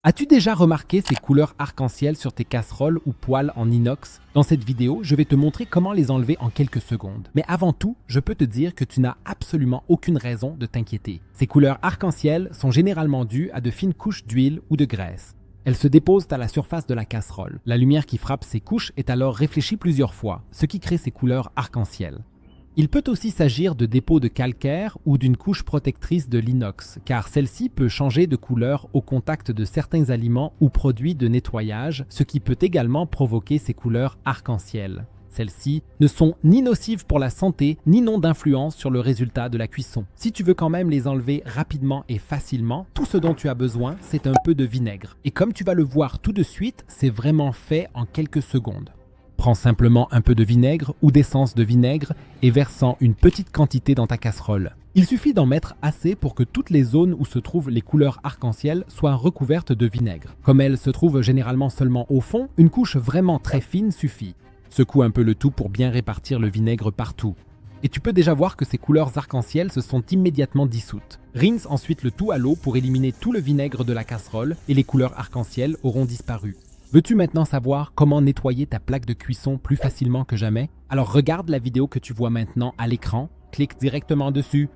As-tu déjà remarqué ces couleurs arc-en-ciel sur tes casseroles ou poêles en inox? Dans cette vidéo, je vais te montrer comment les enlever en quelques secondes. Mais avant tout, je peux te dire que tu n'as absolument aucune raison de t'inquiéter. Ces couleurs arc-en-ciel sont généralement dues à de fines couches d'huile ou de graisse. Elles se déposent à la surface de la casserole. La lumière qui frappe ces couches est alors réfléchie plusieurs fois, ce qui crée ces couleurs arc-en-ciel. Il peut aussi s'agir de dépôts de calcaire ou d'une couche protectrice de l'inox, car celle-ci peut changer de couleur au contact de certains aliments ou produits de nettoyage, ce qui peut également provoquer ces couleurs arc-en-ciel. Celles-ci ne sont ni nocives pour la santé, ni n'ont d'influence sur le résultat de la cuisson. Si tu veux quand même les enlever rapidement et facilement, tout ce dont tu as besoin, c'est un peu de vinaigre. Et comme tu vas le voir tout de suite, c'est vraiment fait en quelques secondes. Prends simplement un peu de vinaigre ou d'essence de vinaigre et verse-en une petite quantité dans ta casserole. Il suffit d'en mettre assez pour que toutes les zones où se trouvent les couleurs arc-en-ciel soient recouvertes de vinaigre. Comme elles se trouvent généralement seulement au fond, une couche vraiment très fine suffit. Secoue un peu le tout pour bien répartir le vinaigre partout. Et tu peux déjà voir que ces couleurs arc-en-ciel se sont immédiatement dissoutes. Rince ensuite le tout à l'eau pour éliminer tout le vinaigre de la casserole et les couleurs arc-en-ciel auront disparu. Veux-tu maintenant savoir comment nettoyer ta plaque de cuisson plus facilement que jamais? Alors regarde la vidéo que tu vois maintenant à l'écran, clique directement dessus